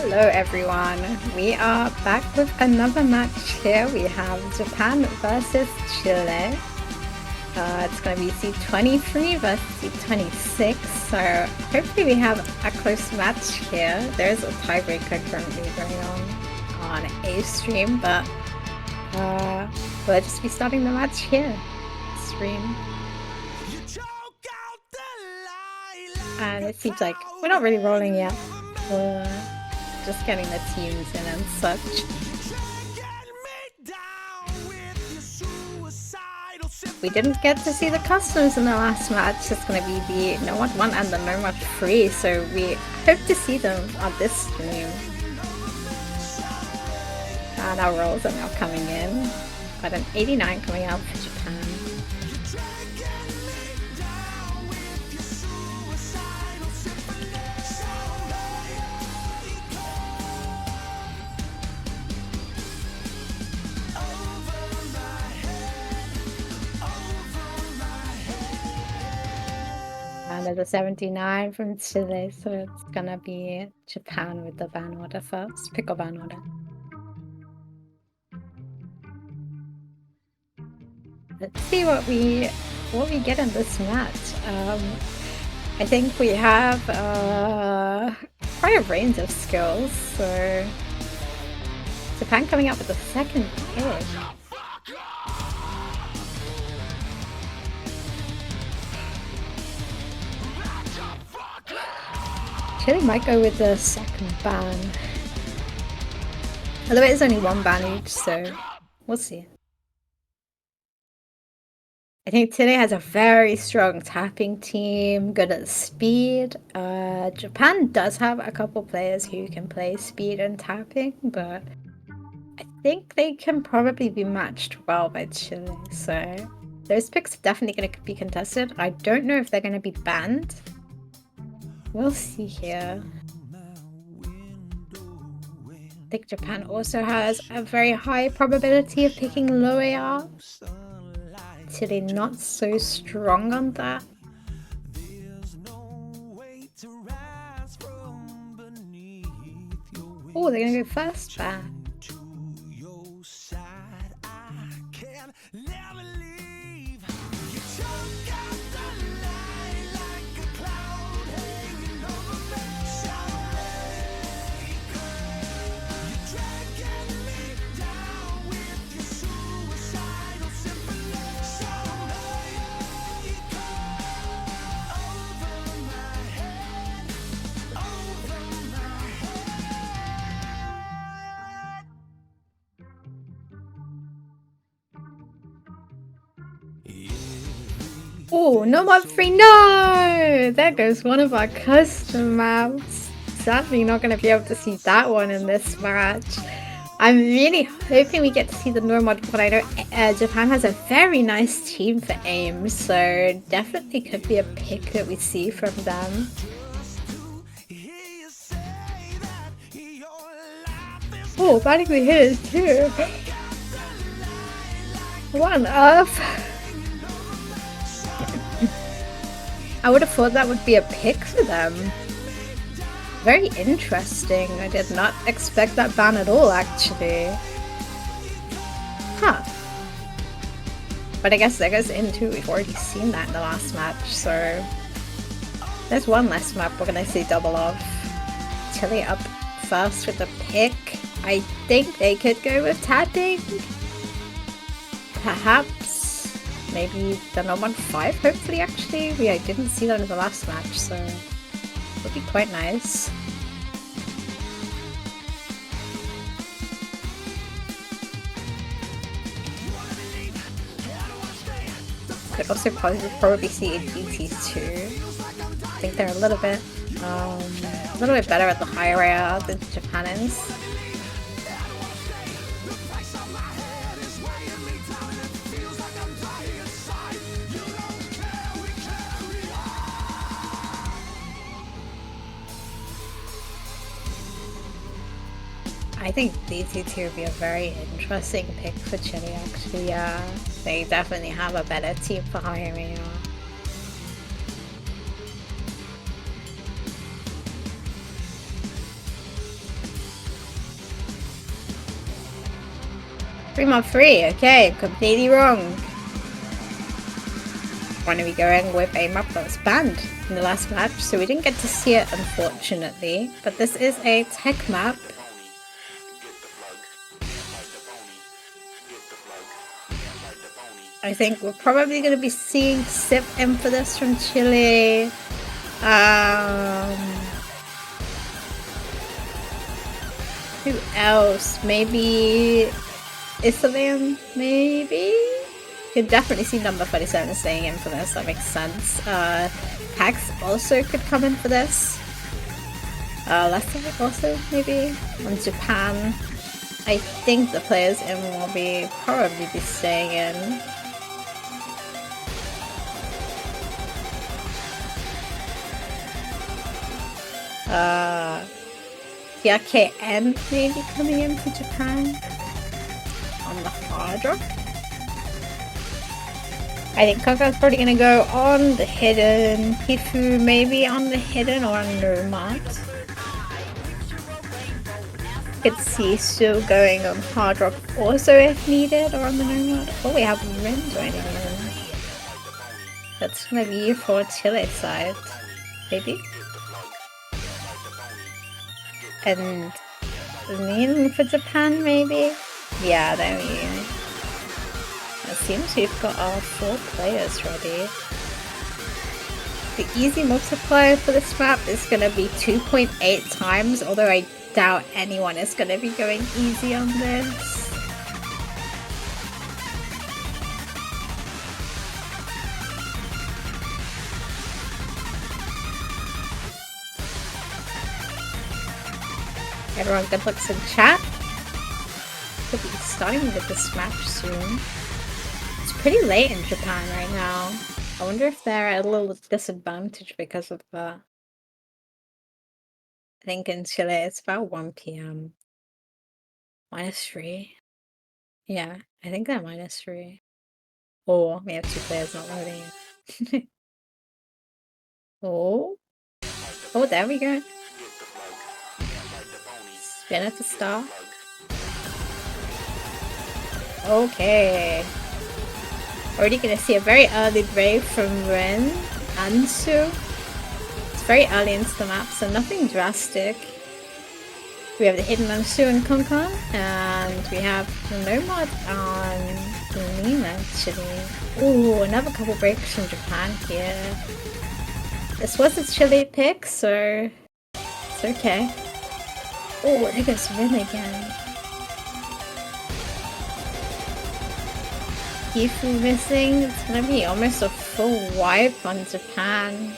Hello everyone, we are back with another match here. We have Japan versus Chile. It's going to be C23 versus C26, so hopefully we have a close match here. There's a tiebreaker currently going on A stream, but we'll just be starting the match here. Stream. And it seems like we're not really rolling yet. We're just getting the teams in and such. We didn't get to see the customs in the last match. It's going to be the No Mod 1 and the No Mod 3, so we hope to see them on this stream. And our rolls are now coming in. Got an 89 coming out for Japan. And there's a 79 from Chile, so it's gonna be Japan with the ban order first. Pick a ban order. Let's see what we get in this match. I think we have quite a range of skills. So Japan coming up with the second pick. Chile might go with the second ban. Although it is only one ban each, so we'll see. I think Chile has a very strong tapping team, good at speed. Japan does have a couple players who can play speed and tapping, but I think they can probably be matched well by Chile. So those picks are definitely going to be contested. I don't know if they're going to be banned. We'll see here. I think Japan also has a very high probability of picking low AR. Chile not so strong on that. Oh, they're gonna go first ban. Oh, no mod 3, no! There goes one of our custom maps. Sadly not going to be able to see that one in this match. I'm really hoping we get to see the no mod, but I know Japan has a very nice team for aim, so definitely could be a pick that we see from them. Oh, batting the hitters too. What on earth? I would have thought that would be a pick for them. Very interesting. I did not expect that ban at all, actually. Huh. But I guess that goes into, we've already seen that in the last match, so there's one less map we're gonna see double off. Chile up first with the pick. I think they could go with tapping. Perhaps. Maybe the No Mod 5, hopefully, actually. I didn't see that in the last match, so it would be quite nice. Could also probably see a DT too. I think they're a little bit better at the higher AR than Japan is. I think DT2 would be a very interesting pick for Chile, actually. They definitely have a better team for higher AR. 3 mod 3, okay, completely wrong. We're going to be going with a map that was banned in the last match, so we didn't get to see it unfortunately, but this is a tech map. I think we're probably going to be seeing SIP in for this from Chile. Who else? Maybe Islam, maybe? Could definitely see number 37 staying in for this, that makes sense. Pax also could come in for this. Leicester also, maybe? On Japan. I think the players in will probably be staying in. TRKN maybe coming in for Japan on the hard rock. I think Kaka's probably gonna go on the hidden. Hifu maybe on the hidden or on Nomad. Could see still going on hard rock also if needed or on the Nomad. Oh, we have Rin joining in. That's gonna be for Chile side, maybe. And lean for Japan, maybe? Yeah, there we go. It seems we've got our 4 players ready. The easy multiplier for this map is going to be 2.8 times, although I doubt anyone is going to be going easy on this. Everyone, good looks in chat. Could be starting with this match soon. It's pretty late in Japan right now. I wonder if they're at a little disadvantage because of the... I think in Chile it's about 1 PM. -3. Yeah, I think they're -3. Or we have 2 players not loading. Oh. Oh, there we go. Spin at the start. Okay. Already gonna see a very early brave from Ren and Su. It's very early into the map, so nothing drastic. We have the hidden on Su and Konkon, and we have the Nomad on Lima actually. Ooh, another couple breaks from Japan here. This was a Chile pick, so it's okay. Oh, there goes Rin again. Gifu missing. It's gonna be almost a full wipe on Japan.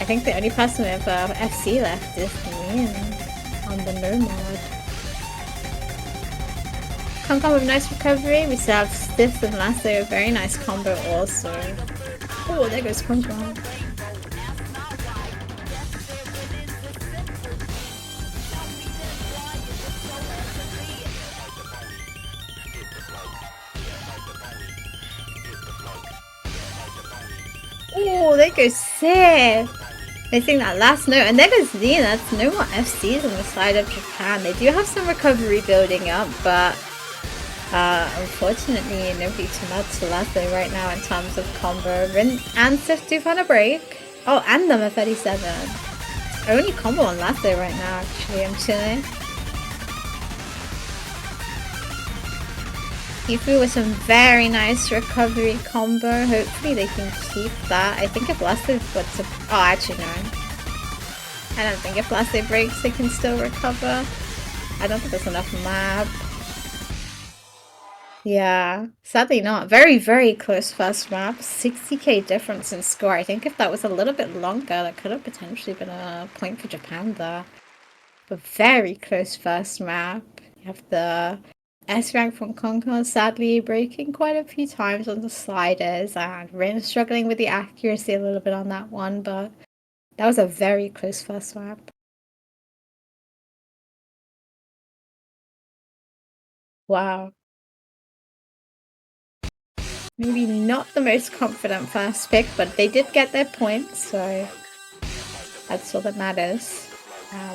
I think the only person with FC left is Min on the Nomad. Konkon with nice recovery. We still have Stiff and Lasso, very nice combo also. Oh, there goes Konkon. Oh, there goes Seth! Missing that last note, and there goes Lee. That's no more FCs on the side of Japan. They do have some recovery building up, but unfortunately nobody too much to Lasso right now in terms of combo. Rin and Seth do find a break. Oh, and number 37. Only combo on Lasso right now actually, I'm chilling. Gifu with some very nice recovery combo. Hopefully they can keep that. I think if Lasso puts a... Oh, actually no. I don't think if Lasso breaks they can still recover. I don't think there's enough map. Yeah, sadly not. Very, very close first map. 60k difference in score. I think if that was a little bit longer, that could have potentially been a point for Japan there. But very close first map. You have the S-rank from Konkon sadly breaking quite a few times on the sliders, and Rin struggling with the accuracy a little bit on that one, but that was a very close first map. Wow. Maybe not the most confident first pick, but they did get their points, so that's all that matters.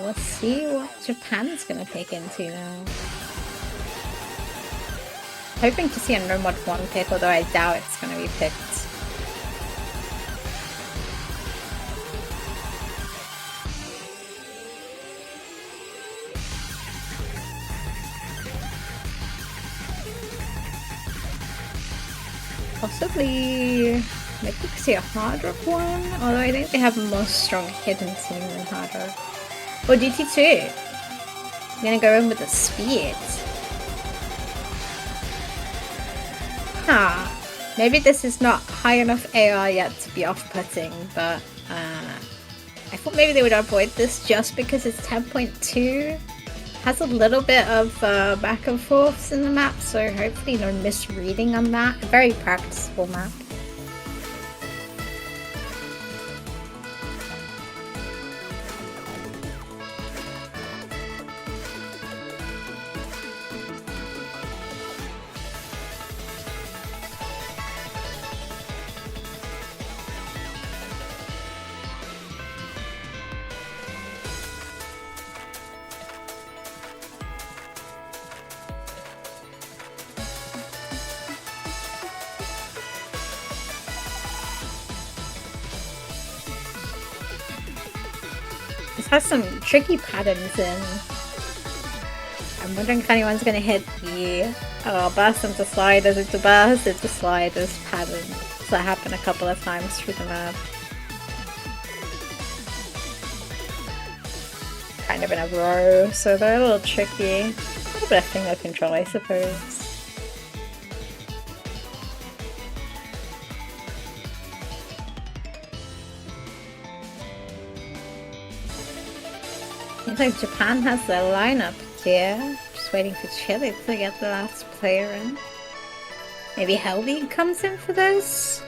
Let's see what Japan's gonna pick into now. Hoping to see a no mod 1 pick, although I doubt it's going to be picked. Possibly, maybe we could see a hard rock one, although I think they have a more strong hidden team than hard rock. Or DT2. I'm gonna go in with the speed. Huh. Maybe this is not high enough AR yet to be off-putting, but I thought maybe they would avoid this just because it's 10.2. Has a little bit of back and forths in the map, so hopefully no misreading on that. A very practicable map. Has some tricky patterns in. I'm wondering if anyone's gonna hit the burst into sliders, into burst, into sliders pattern. So that happened a couple of times through the map. Kind of in a row, so they're a little tricky. A little bit of finger control, I suppose. Seems like Japan has their lineup here. Just waiting for Chile to get the last player in. Maybe Helby comes in for this?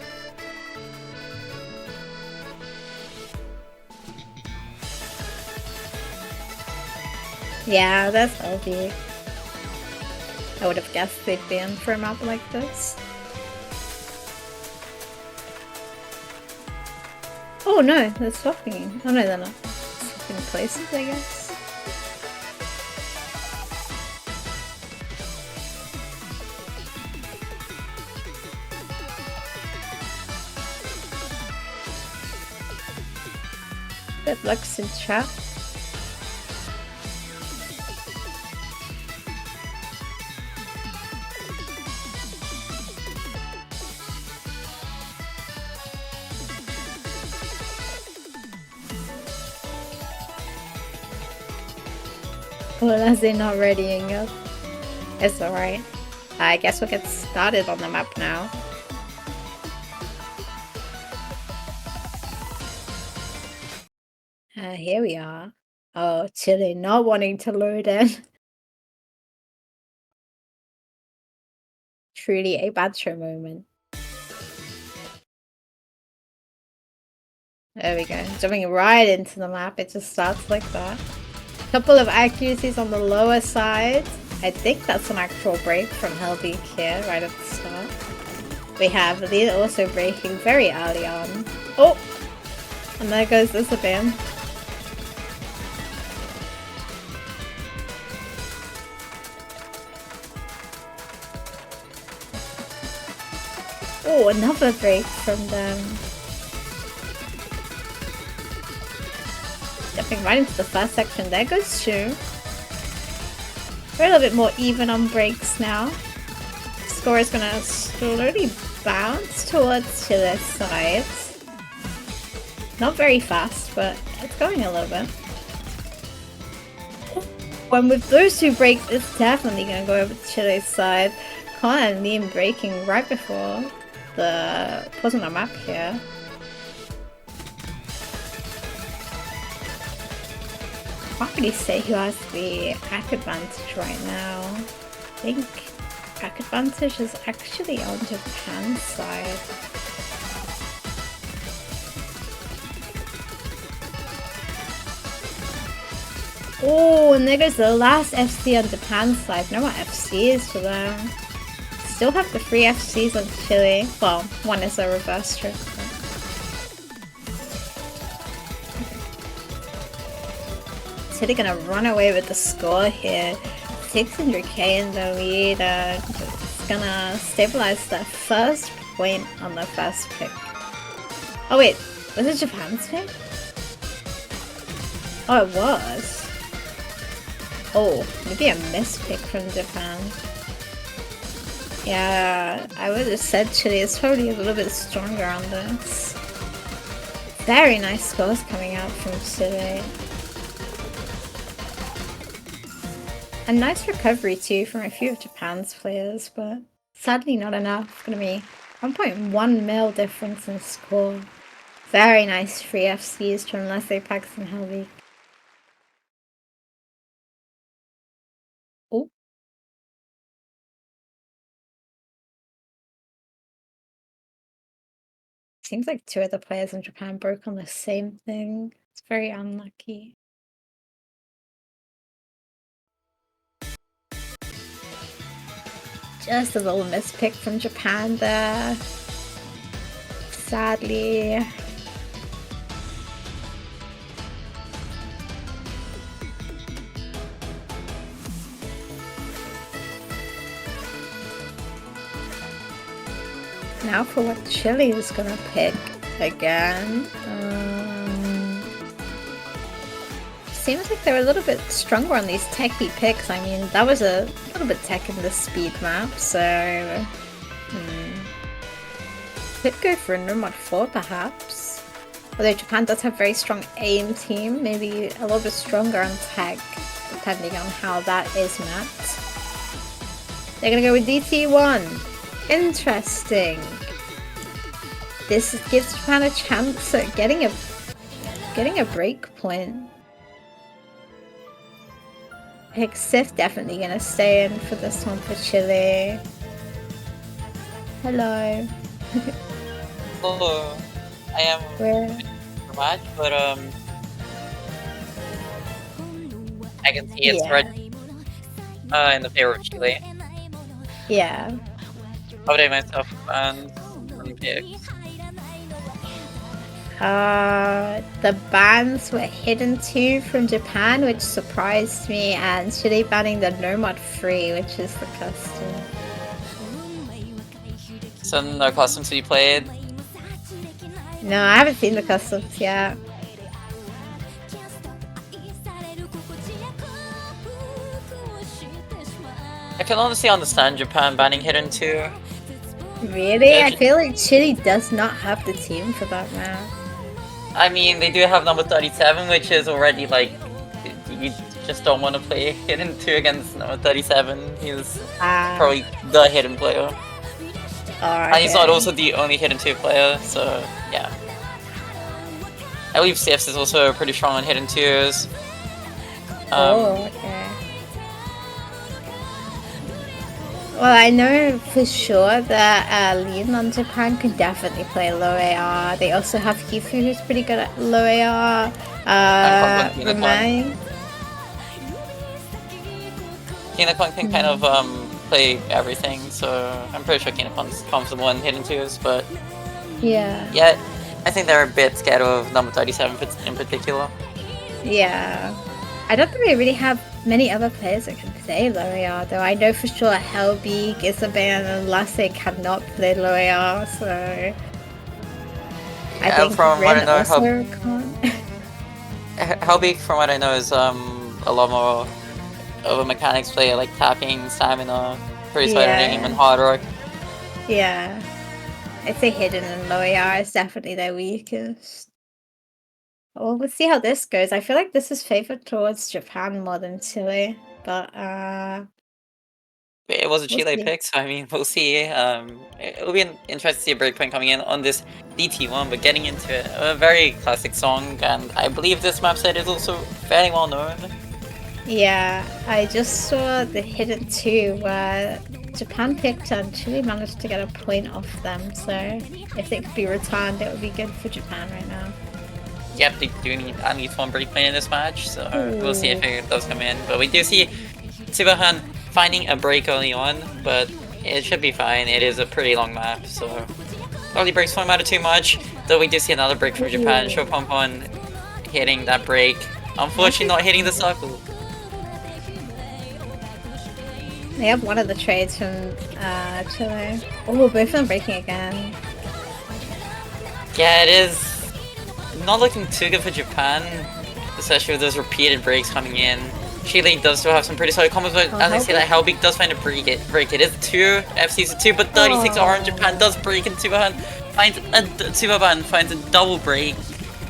Yeah, that's Helby. I would have guessed they'd be in for a map like this. Oh no, they're swapping. Oh no, they're not. Places, I guess. Good luck in chat. Well, as they're not readying up. It's alright. I guess we'll get started on the map now. Here we are. Oh, Chile not wanting to load in. Truly a Badger moment. There we go. Jumping right into the map. It just starts like that. Couple of accuracies on the lower side. I think that's an actual break from Helby here right at the start. We have Lee also breaking very early on. Oh! And there goes Isabel. Oh, another break from them. Jumping right into the first section. There goes Shu. We're a little bit more even on breaks now. Score is going to slowly bounce towards Chile's side. Not very fast, but it's going a little bit. When with those two breaks, it's definitely going to go over to Chile's side. Connor and Liam breaking right before the pause on the map here. I can't really say who has the pack advantage right now. I think pack advantage is actually on Japan's side. Oh, and there goes the last FC on Japan's side. No more FCs for them. Still have the 3 FCs on Chile. Well, one is a reverse trip. Chile gonna run away with the score here. 600k in the lead. It's gonna stabilize the first point on the first pick. Oh wait, was it Japan's pick? Oh, it was. Oh, maybe a mispick from Japan. Yeah, I would have said Chile is probably a little bit stronger on this. Very nice scores coming out from Chile. A nice recovery too from a few of Japan's players, but sadly not enough. Gonna be 1.1 mil difference in score. Very nice free FCs from Leslie Pax and Helvig. Oh. Seems like two of the players in Japan broke on the same thing. It's very unlucky. Just a little mispick from Japan there. Sadly. Now for what Chile is gonna pick again. Seems like they're a little bit stronger on these techie picks. I mean, that was a little bit tech in the speed map, so could go for a Nomad 4 perhaps. Although Japan does have very strong aim team, maybe a little bit stronger on tech, depending on how that is mapped. They're gonna go with DT1. Interesting. This gives Japan a chance at getting a break point. Pick Sif definitely gonna stay in for this one for Chile. Hello. Hello. I am much, but I can see it's red in the favor of Chile. Yeah. How would I myself on pick? The bans were hidden too from Japan, which surprised me, and Chile banning the Nomad 3, which is the custom. So no customs to be played? No, I haven't seen the customs yet. I can honestly understand Japan banning Hidden 2. Really? I feel like Chile does not have the team for that map. I mean, they do have number 37, which is already like, you just don't want to play Hidden 2 against number 37. He's probably the Hidden player. And he's not also the only Hidden 2 player, so yeah. I believe CFs is also pretty strong on Hidden 2s. Okay. Well, I know for sure that Lean on Japan can definitely play low AR. They also have Hifu, who's pretty good at low AR. Remain. Kinakon can kind of play everything, so I'm pretty sure Kinakon's comfortable in Hidden 2s, but yeah, I think they're a bit scared of number 37 in particular. Yeah. I don't think they really have many other players that can play low AR, though. I know for sure Helbig, Isaban, and Lasse cannot play low AR, so I think from Rin what I know, also can't. Helbig, from what I know, is a lot more of a mechanics player, like tapping, stamina, pretty solid aim, and hard rock. Yeah. I'd say Hidden and low AR is definitely their weakest. Well, we'll see how this goes. I feel like this is favored towards Japan more than Chile, but it was a Chile pick, so I mean, we'll see. It'll be interesting to see a breakpoint coming in on this DT1, but getting into it, a very classic song, and I believe this map set is also fairly well known. Yeah, I just saw the Hidden 2 where Japan picked and Chile managed to get a point off them, so if they could be returned, it would be good for Japan right now. Yep, they do need at least one breakpoint in this match, so we'll see if it does come in. But we do see Tsibahan finding a break early on, but it should be fine. It is a pretty long map, so probably breaks don't matter too much. Though we do see another break from Japan. Shopompon hitting that break. Unfortunately, not hitting the circle. They have one of the trades from Chile. Oh, both of them breaking again. Yeah, it is not looking too good for Japan, especially with those repeated breaks coming in. Chile does still have some pretty solid combos, but as I say, that Hellbeak does find a break. It is 2 FCs to 2, but 36 orange. Japan does break into Tubaban, finds a double break.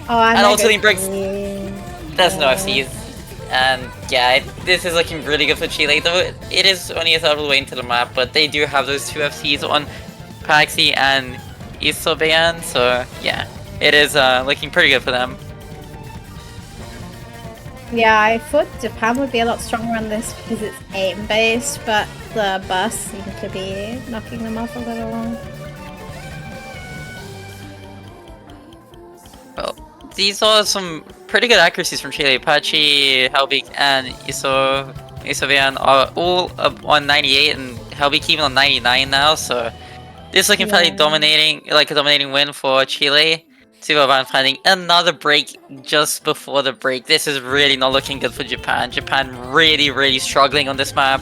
And ultimately breaks. There's no FCs. And yeah, this is looking really good for Chile, though it is only a third of the way into the map, but they do have those 2 FCs on Paxi and Isobean, so yeah, it is looking pretty good for them. Yeah, I thought Japan would be a lot stronger on this because it's aim-based, but the burst seemed to be knocking them off a little. Well, these are some pretty good accuracies from Chile. Apache, Hellbeak, and Isovean are all up on 98, and Hellbeak even on 99 now, so this is looking fairly dominating, like a dominating win for Chile. Tubaban finding another break just before the break. This is really not looking good for Japan. Japan really struggling on this map.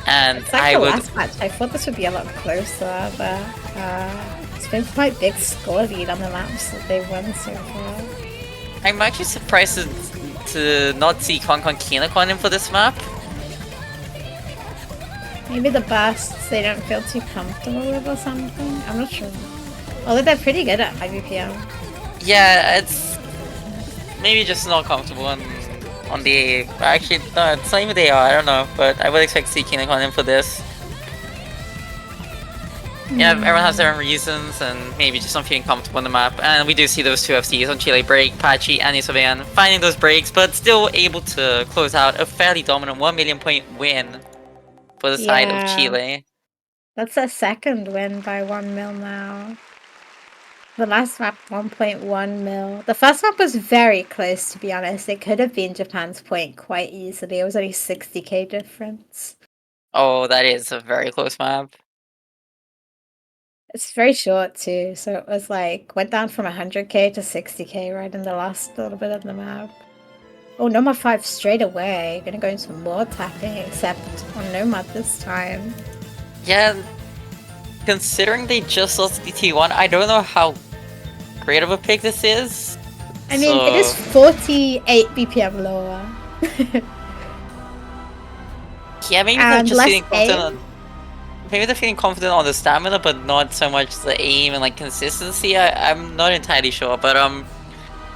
And it's like the last match. I thought this would be a lot closer, but it's been quite big score lead on the maps that they've won so far. I'm actually surprised to not see Konkon Kinokon in for this map. Maybe the bursts they don't feel too comfortable with or something. I'm not sure. Although they're pretty good at IVPM. Yeah, it's maybe just not comfortable on the... Actually, no, it's not even the AR, I don't know. But I would expect to see Kinokon in for this. Yeah, everyone has their own reasons, and maybe just not feeling comfortable on the map. And we do see those 2 FCs on Chile break, Pachi and Isovean finding those breaks, but still able to close out a fairly dominant 1 million point win for the side of Chile. That's a second win by 1 mil now. The last map, 1.1 mil. The first map was very close, to be honest. It could have been Japan's point quite easily. It was only 60k difference. Oh, that is a very close map. It's very short too, so it was like, went down from 100k to 60k right in the last little bit of the map. Oh, Nomad 5 straight away. Gonna go into more tapping, except on Nomad this time. Yeah, considering they just lost DT1, I don't know how great of a pick this is. I mean, it is 48 BPM lower. Yeah, maybe they're just feeling confident. Maybe they're feeling confident on the stamina, but not so much the aim and like consistency. I'm not entirely sure, but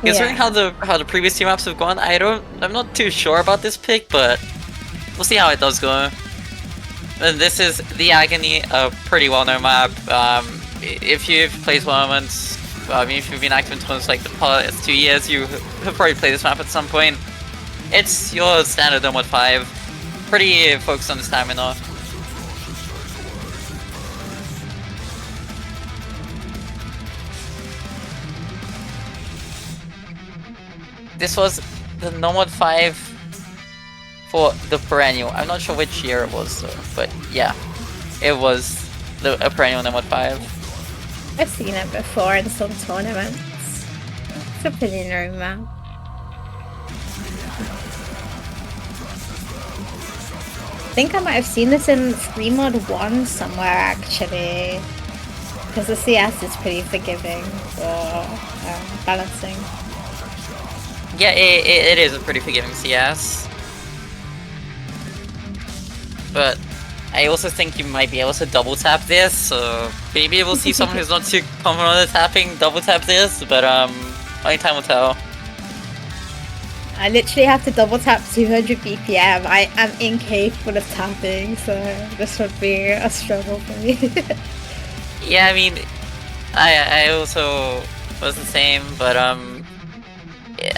considering how the previous 2 maps have gone, I'm not too sure about this pick, but we'll see how it does go. And this is the Agony, a pretty well-known map. If you've played tournaments, if you've been active in tournaments like the past 2 years, you have probably played this map at some point. It's your standard Nomad 5, pretty focused on the stamina. This was the Nomad 5 for the perennial. I'm not sure which year it was though, but yeah, it was a perennial Nomad 5. I've seen it before in some tournaments. It's a pretty known map. I think I might have seen this in Free Mod 1 somewhere actually, because the CS is pretty forgiving for balancing. Yeah, it is a pretty forgiving CS. But I also think you might be able to double tap this, so maybe we'll see someone who's not too confident on the tapping double tap this, but only time will tell. I literally have to double tap 200 BPM. I am incapable of tapping, so this would be a struggle for me. Yeah, I mean, I also was the same, but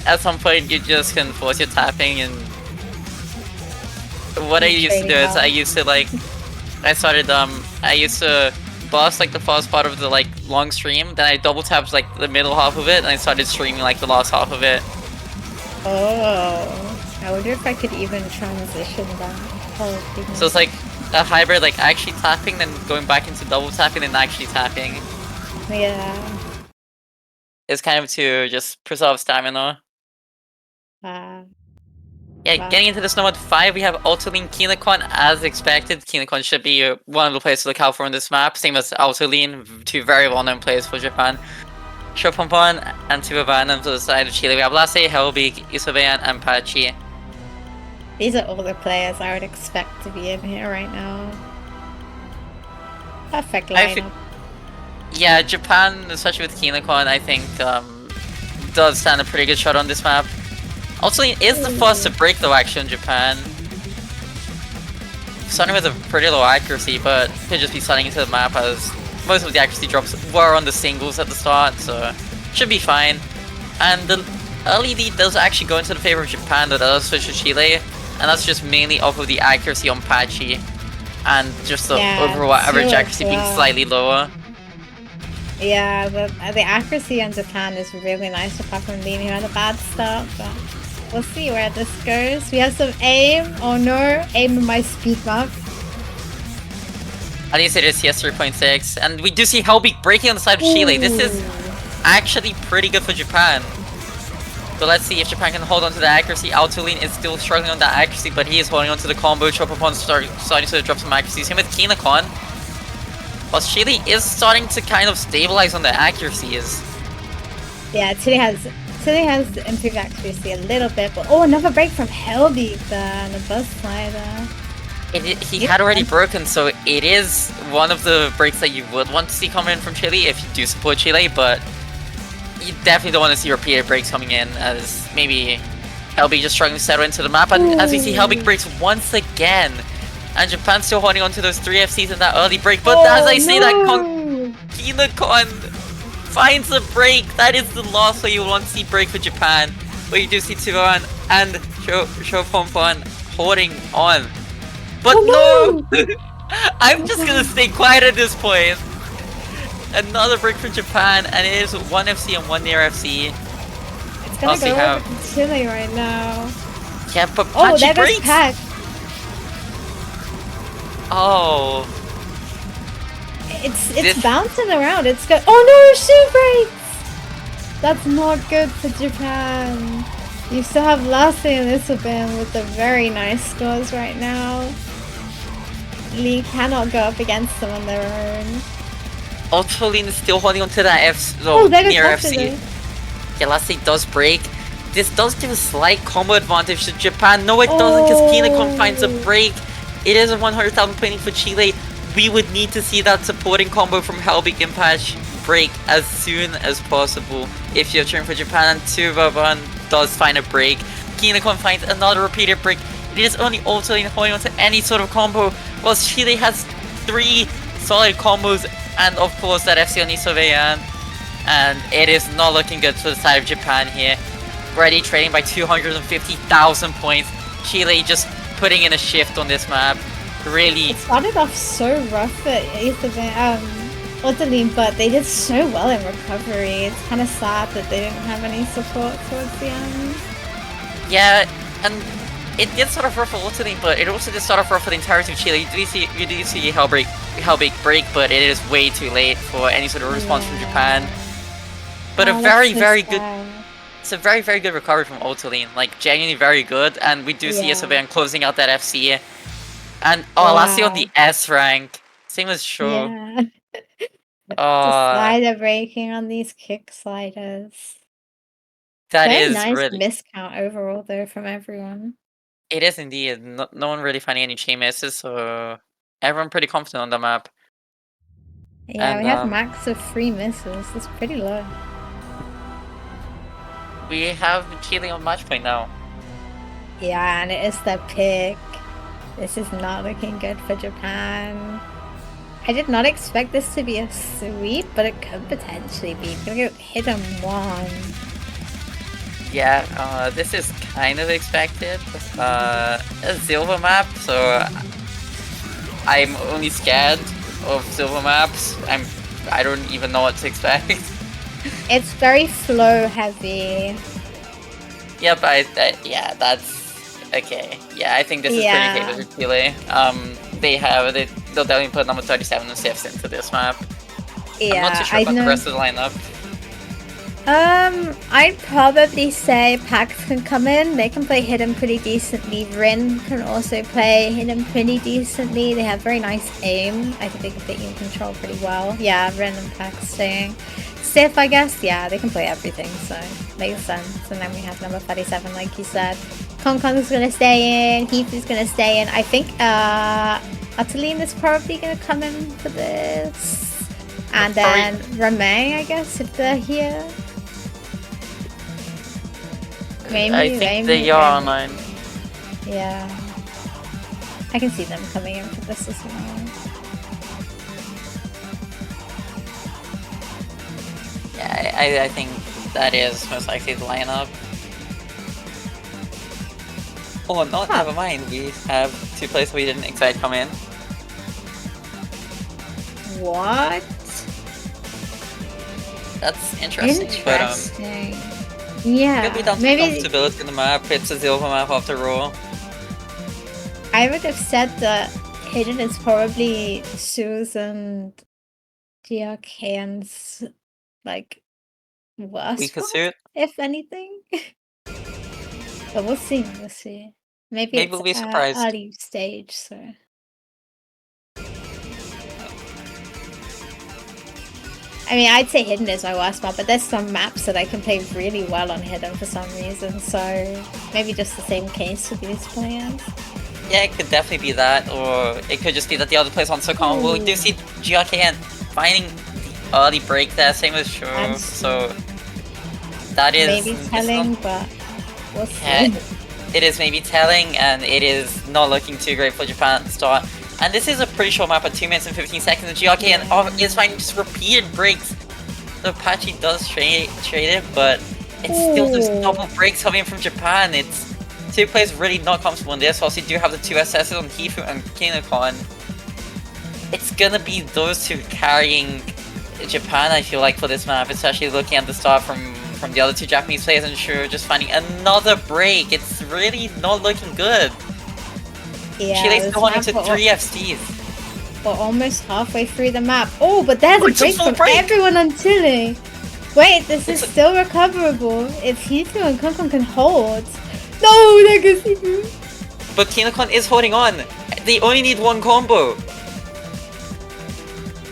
at some point you just can force your tapping, and what I used to do is I used to boss like the first part of the like long stream, then I double tapped like the middle half of it, and I started streaming like the last half of it. Oh, I wonder if I could even transition that. So it's like a hybrid, like actually tapping, then going back into double tapping, and actually tapping. Yeah. It's kind of to just preserve stamina. Yeah, Wow. getting into this number 5, we have Autoline Kinecon. As expected, Kinecon should be one of the players to look out for on this map. Same as Autoline, two very well-known players for Japan. Shopompon and Tuvavan to the side of Chile. We have Rosiee, Helbig, Isobeyan, and Pachi. These are all the players I would expect to be in here right now. Perfect lineup. Yeah, Japan, especially with Kinecon, I think does stand a pretty good shot on this map. Also, is the first to break though actually in Japan. Starting with a pretty low accuracy, but could just be starting into the map as most of the accuracy drops were on the singles at the start, so should be fine. And the early lead does actually go into the favor of Japan, though that does switch to Chile, and that's just mainly off of the accuracy on Pachi and just the overall average accuracy being slightly lower. Yeah, the accuracy on Japan is really nice apart from Lean who had a bad start, but we'll see where this goes. We have some aim. Oh no, aim in my speed map. At least it is CS 3.6, and we do see Helbig breaking on the side of Chile. This is actually pretty good for Japan. So let's see if Japan can hold on to the accuracy. Autoline is still struggling on that accuracy, but he is holding on to the combo. Chopopon starting to drop some accuracy. Same with Kinecon. But Chile is starting to kind of stabilize on the accuracies. Yeah, Chile has improved accuracy a little bit, but oh, another break from Helbig on the bus slider. He had already broken, so it is one of the breaks that you would want to see coming in from Chile if you do support Chile, but you definitely don't want to see repeated breaks coming in, as maybe Helbig just struggling to settle into the map, and as we see Helbig breaks once again, and Japan still holding on to those 3 FCs in that early break, but as I say that, Kinecon finds a break. That is the last way you want to see break for Japan, where you do see Turan and Shopompon holding on. But no! I'm just gonna stay quiet at this point. Another break for Japan, and it is 1 FC and 1 near FC. It's gonna go over to Chile right now. Yeah, but Pachi breaks! Pack. Oh. It's bouncing around. It's good. Oh no, she breaks! That's not good for Japan. You still have Rosiee and Isobeyan with the very nice scores right now. Lee cannot go up against them on their own. Autoline is still holding on to that near FC. Yeah, Rosiee does break. This does give a slight combo advantage to Japan. No, it doesn't, because Kinecon finds a break. It is a 100,000 pointing for Chile. We would need to see that supporting combo from Helbig and Patch break as soon as possible if you're cheering for Japan. And Tuvavan does find a break. Kinecon finds another repeated break. It is only Autoline holding on to any sort of combo, whilst Chile has 3 solid combos, and of course that FC on Isobeyan. And it is not looking good for the side of Japan here. Already trading by 250,000 points. Chile just putting in a shift on this map. Really. It started off so rough for Autoline, but they did so well in recovery. It's kind of sad that they didn't have any support towards the end. Yeah, and it did start off rough for Autoline, but it also did start off rough for the entirety of Chile. You do see Helbig break, but it is way too late for any sort of response from Japan. But a very, very good... It's a very, very good recovery from Autoline. Like, genuinely very good. And we do see Isobeyan closing out that FC. And, Rosiee on the S rank. Same as Sho. Yeah. The slider breaking on these kick sliders. That very is nice really... miscount overall, though, from everyone. It is indeed. No one really finding any chain misses, so everyone pretty confident on the map. Yeah, and we have max of 3 misses. That's pretty low. We have Chile on match point now. Yeah, and it is the pick. This is not looking good for Japan. I did not expect this to be a sweep, but it could potentially be. It's gonna go hit him 1. Yeah, this is kind of expected. A silver map, so I'm only scared of silver maps. I don't even know what to expect. It's very flow heavy. Yeah, but yeah, that's okay. Yeah, I think this is pretty favored for Chile. They'll definitely put number 37 and CFs into this map. Yeah, I'm not too sure about the rest of the lineup. I'd probably say Pax can come in. They can play hidden pretty decently. Rin can also play hidden pretty decently. They have very nice aim. I think they can play aim control pretty well. Yeah, Rin and Pax staying. Sif, I guess, yeah, they can play everything, so makes sense. And then we have number 37, like you said. Kong Kong's gonna stay in. Heath is gonna stay in. I think Ataline is probably gonna come in for this. And then Rosee, I guess, if they're here. Maybe, I think they are online. Yeah. I can see them coming in for this as well. Yeah, I think that is most likely the lineup. Oh, no, never mind. We have 2 players we didn't expect come in. What? That's interesting. Yeah, maybe down to comfortability in the map. It's a silver map after all. I would have said that hidden is probably Susan Diakan's like worst one, if anything. But we'll see. We'll see. Maybe it's we'll be surprised. Early stage, so. I mean, I'd say hidden is my worst map, but there's some maps that I can play really well on hidden for some reason, so maybe just the same case with these players. Yeah, it could definitely be that, or it could just be that the other players aren't so common. Well, we do see GRK finding the early break there, same as Shuro, so that is maybe telling, but we'll see. Yeah, it is maybe telling, and it is not looking too great for Japan at the start. And this is a pretty short map at 2 minutes and 15 seconds, and GRK is finding just repeated breaks. The Apache does trade it, but it's still those double breaks coming from Japan. It's 2 players really not comfortable in this. Also, you do have the 2 SSs on Hifu and Kinokon. It's gonna be those 2 carrying Japan, I feel like, for this map, especially looking at the start from the other 2 Japanese players, and sure, just finding another break. It's really not looking good. Yeah, Chile's still on into 3 FCs. We're almost halfway through the map. Oh, but there's a break from everyone on Chile. Wait, this is still recoverable. If Hifu and Konkon can hold. No, there goes Hifu. But Kinokon is holding on. They only need 1 combo.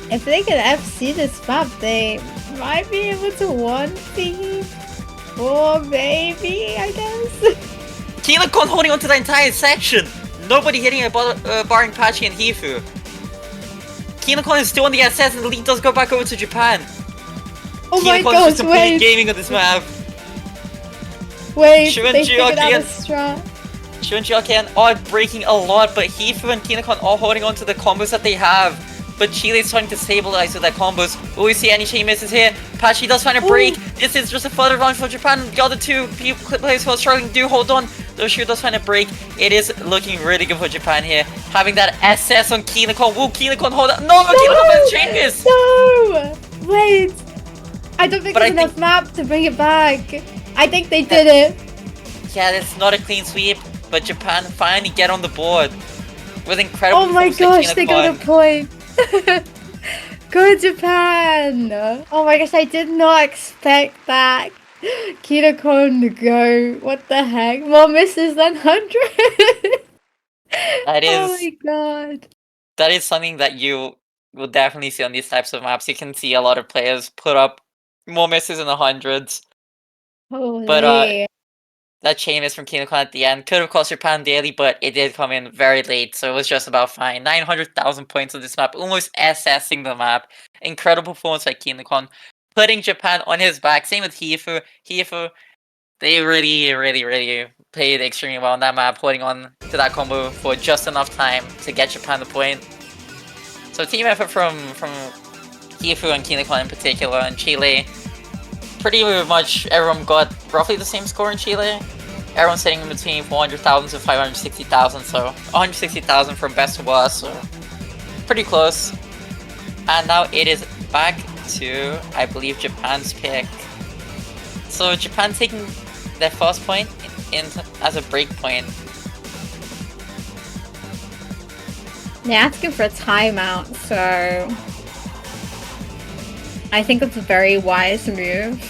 If they can FC this map, they might be able to 1v. Or maybe, I guess. Kinokon holding on to the entire section. Nobody hitting it barring Pachi and Hifu. Kinokon is still on the SS, and the lead does go back over to Japan. Oh my gosh, just completely gaming on this map. Wait, they figured out a strat. Shu and GRK are breaking a lot, but Hifu and Kinokon are holding on to the combos that they have. But Chile is starting to stabilize with their combos. Will we see any chain misses here? Pachi does find a break. This is just a further run for Japan. The other 2 players who are struggling do hold on. Though Shu does find a break. It is looking really good for Japan here. Having that SS on Kinokon. Will Kinokon hold on? No, Kinokon finds chain miss! No! Wait! I don't think there's enough map to bring it back. I think they did it. Yeah, it's not a clean sweep, but Japan finally get on the board with incredible. Oh my gosh, they got a point. Go Japan! Oh my gosh, I did not expect that. Kinokon to go. What the heck? More misses than 100. That is. Oh my god. That is something that you will definitely see on these types of maps. You can see a lot of players put up more misses in the hundreds. Holy. But that chain miss from Kinokon at the end could have cost Japan daily, but it did come in very late, so it was just about fine. 900,000 points on this map, almost SSing the map. Incredible performance by Kinokon, putting Japan on his back. Same with Hifu. Hifu, they really played extremely well on that map, holding on to that combo for just enough time to get Japan the point. So team effort from Hifu and Kinokon in particular, and Chile. Pretty much everyone got roughly the same score in Chile. Everyone's sitting in between 400,000 to 560,000, so 160,000 from best to worst, so pretty close. And now it is back to, I believe, Japan's pick. So Japan taking their first point in as a break point. They're asking for a timeout, so I think it's a very wise move.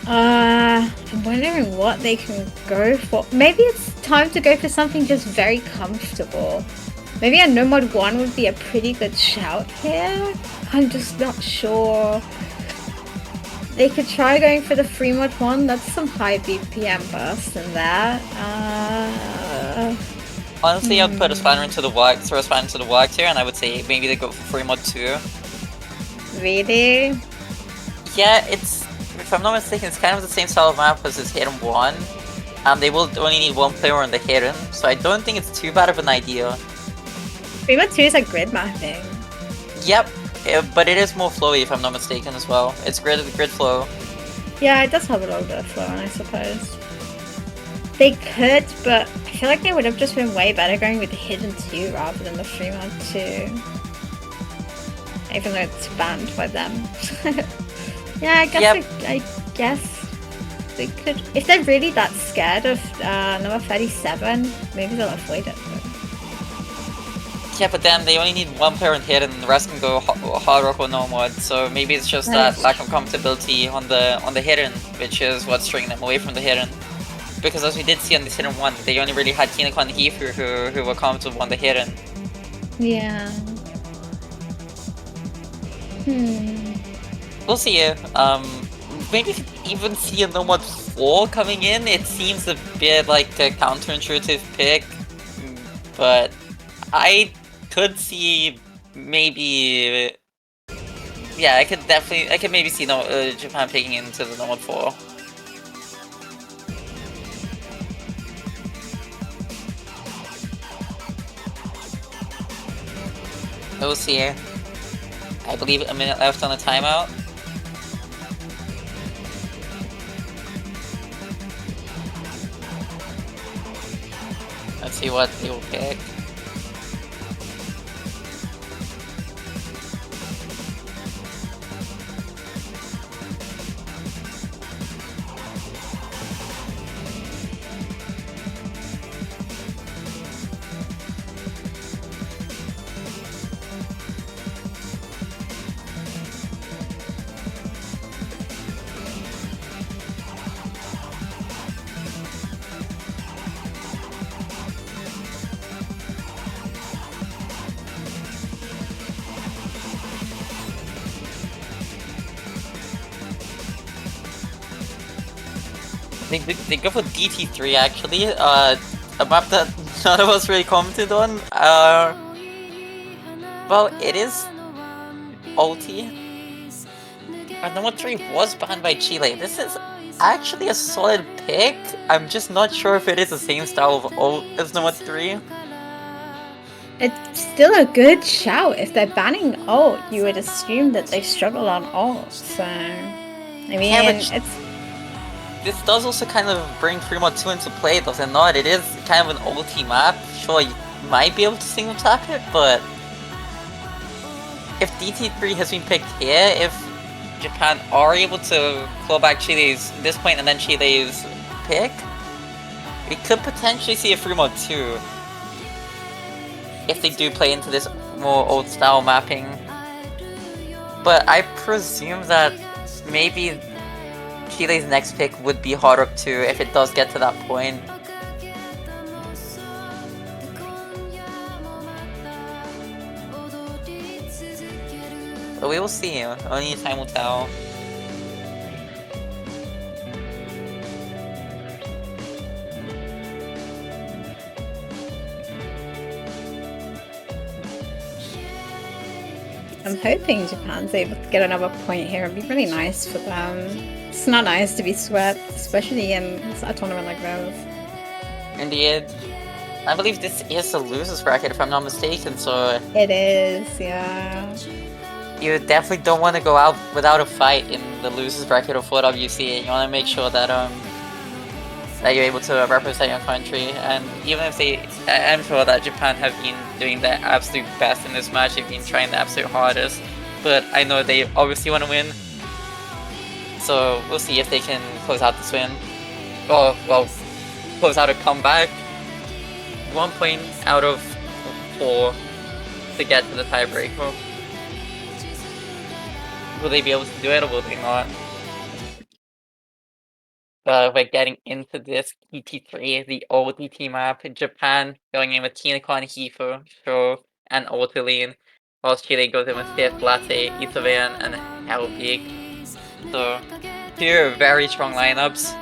I'm wondering what they can go for. Maybe it's time to go for something just very comfortable. Maybe a no mod 1 would be a pretty good shout here. I'm just not sure. They could try going for the free mod 1. That's some high BPM burst in that. Honestly, I'd put a spanner into the works, throw a spanner into the works here, and I would say maybe they go for free mod 2. Really? Yeah, it's, if I'm not mistaken, it's kind of the same style of map as this Hidden 1. They will only need one player on the Hidden, so I don't think it's too bad of an idea. Free mod 2 is like grid mapping. Yep, but it is more flowy if I'm not mistaken as well. It's grid flow. Yeah, it does have a little bit of flow, I suppose. They could, but I feel like they would have just been way better going with the Hidden 2 rather than the free mod 2. Even though it's banned by them. Yeah, I guess Yep. I guess they could. If they're really that scared of number 37, maybe they'll avoid it. Yeah, but then they only need one player on Hidden, and the rest can go hard rock or no mod. So maybe it's just that lack of comfortability on the Hidden, which is what's stringing them away from the Hidden. Because as we did see on this Hidden 1, they only really had Kinekon and Heifu who were comfortable on the Hidden. Yeah. We'll see. Maybe even see a no mod 4 coming in. It seems a bit like a counterintuitive pick, but I could see maybe. Yeah, I could maybe see Japan picking into the no mod 4. We'll see. I believe a minute left on the timeout. Let's see what they will pick. They go for DT3 actually, a map that none of us really commented on. Well, it is ulti. And number 3 was banned by Chile. This is actually a solid pick. I'm just not sure if it is the same style of ult as number 3. It's still a good shout. If they're banning ult, you would assume that they struggle on ult. So, I mean, Yeah, it's. This does also kind of bring free mod 2 into play, does it not? It is kind of an ulti map. Sure, you might be able to single attack it, but if DT3 has been picked here, if Japan are able to claw back Chile's this point and then Chile's pick, we could potentially see a free mod 2 if they do play into this more old style mapping. But I presume that maybe Chile's next pick would be Hard Rock 2 if it does get to that point. But we will see, only time will tell. I'm hoping Japan's able to get another point here. It'd be really nice for them. It's not nice to be swept, especially in a tournament like this. Indeed. I believe this is a loser's bracket if I'm not mistaken, so... It is, yeah. You definitely don't want to go out without a fight in the loser's bracket of 4WC. You want to make sure that that you're able to represent your country, and even if I'm sure that Japan have been doing their absolute best in this match, they've been trying their absolute hardest, but I know they obviously want to win, so we'll see if they can close out this win, or, well, close out a comeback. 1 point out of 4 to get to the tiebreaker. Will they be able to do it, or will they not? we're getting into this ET3, the old ET map. Japan going in with Kinekon, Hifu, Sho, and Ultiline, whilst Chile goes in with Fifth, Latte, Isavan, and Helbig. So, two very strong lineups.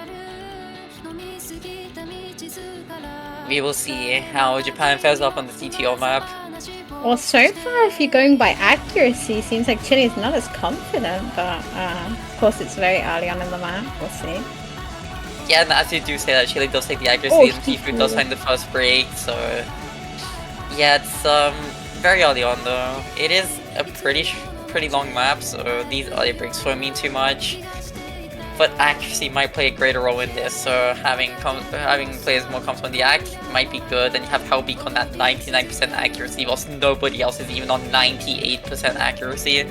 We will see how Japan fares up on the CTO map. Well, so far, if you're going by accuracy, seems like Chile is not as confident, but of course it's very early on in the map. We'll see. Yeah, and as you do say that, Chile does take the accuracy, and Tifu does find the first break, so... Yeah, it's very early on though. It is a pretty long map, so these early breaks won't mean too much. But accuracy might play a greater role in this, so having players more comfortable in the act might be good, and you have Helbig on that 99% accuracy, whilst nobody else is even on 98% accuracy.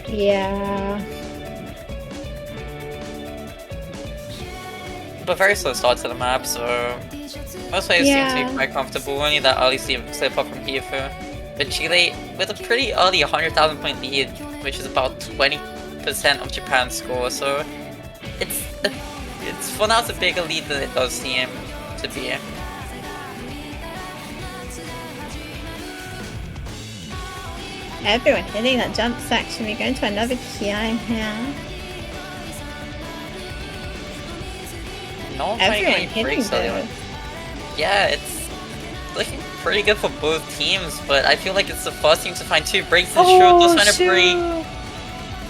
Yeah. But very slow start to the map, so most players seem to be quite comfortable, only that early slip up from Hifu. But Chile, with a pretty early 100,000 point lead, which is about 20% of Japan's score, so it's for now it's a bigger lead than it does seem to be. Everyone hitting that jump section. We're going to another Kiai here. No one's Everyone finding any breaks early. Yeah, it's looking pretty good for both teams, but I feel like it's the first team to find two breaks and Sure does find a break.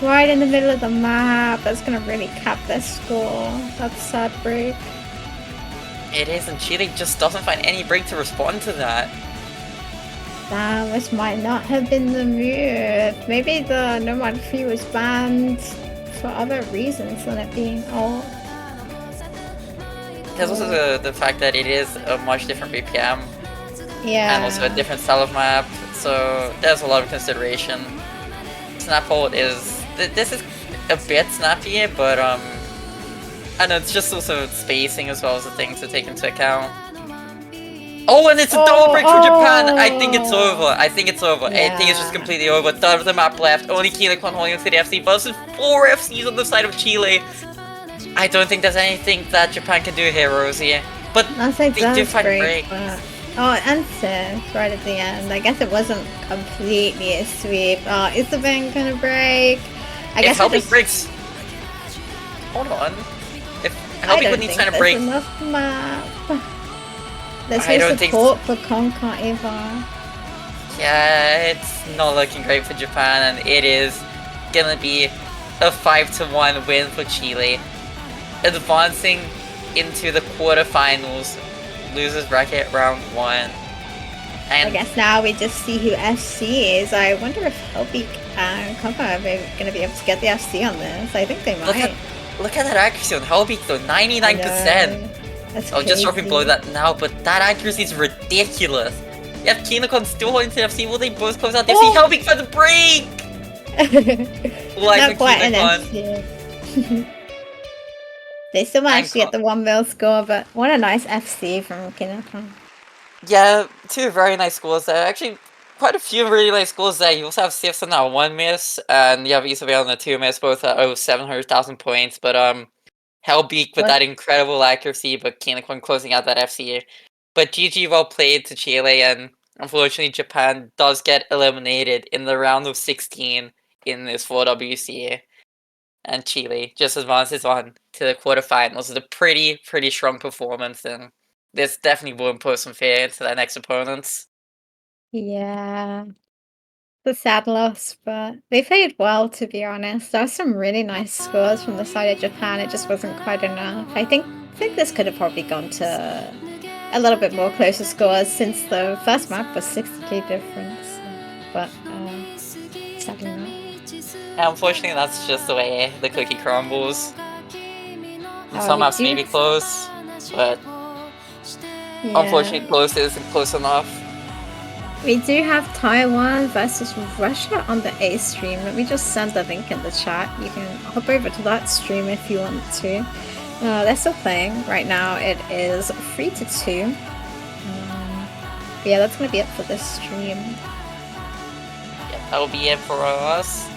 Right in the middle of the map. That's gonna really cap their score. That's a sad break. It is, and Chile just doesn't find any break to respond to that. Damn, this might not have been the move. Maybe the Nomad Free was banned for other reasons than it being old. There's also the fact that it is a much different BPM. Yeah. And also a different style of map, so there's a lot of consideration. Snap hold is... This is a bit snappy, but I know it's just also spacing as well as the things to take into account. Oh, and it's a double break for Japan! I think it's over. I think it's over. Yeah. I think it's just completely over. Third of the map left. Only Kinekon holding on to the FC versus 4 FCs on the side of Chile. I don't think there's anything that Japan can do here, Rosiee. But they do find a break. Oh, and Sith right at the end. I guess it wasn't completely a sweep. Is the bank gonna break? I guess Helbig breaks. Hold on. If Helbig would need to break. Enough map. There's no support for Conquer either. Yeah, it's not looking great for Japan, and it is gonna be a 5-1 win for Chile, advancing into the quarterfinals. Losers bracket round 1. And I guess now we just see who FC is. I wonder if Helbig and Conquer are going to be able to get the FC on this. I think they might. Look at that accuracy on Helbig though, 99%. That's I'll just dropping below that now, but that accuracy is ridiculous. You have Kinekon still holding to the FC. Will they both close out the FC? Helbig for the break! Not quite an FC. They still managed to get the 1-0 score, but what a nice FC from Kinekon. Yeah, two very nice scores there. Actually, quite a few really nice scores there. You also have Sifs on that 1 miss, and you have Isabel on the 2 miss, both at 700,000 points. But Helbig with that incredible accuracy, but Kinekon closing out that FC. But GG well played to Chile, and unfortunately Japan does get eliminated in the round of 16 in this 4WC. And Chile just advances on to the quarterfinals with a pretty strong performance, and this definitely will impose some fear into their next opponents. Yeah. It's a sad loss, but they played well, to be honest. There were some really nice scores from the side of Japan. It just wasn't quite enough. I think this could have probably gone to a little bit more closer scores since the first map was 60k difference. But sadly not. Unfortunately, that's just the way the cookie crumbles. Some maps may be close, but unfortunately close isn't close enough. We do have Taiwan versus Russia on the A stream. Let me just send the link in the chat. You can hop over to that stream if you want to. They're still playing right now. It is 3-2. But yeah, that's going to be it for this stream. Yeah, that will be it for us.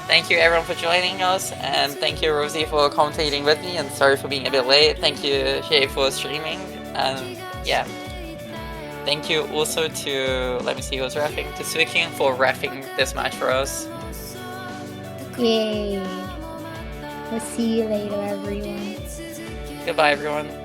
thank you everyone for joining us, and thank you Rosie for commentating with me, and sorry for being a bit late. Thank you Shay for streaming, and yeah. Thank you also to, let me see who's reffing, to Suiking for reffing this match for us. Yay. We'll see you later, everyone. Goodbye, everyone.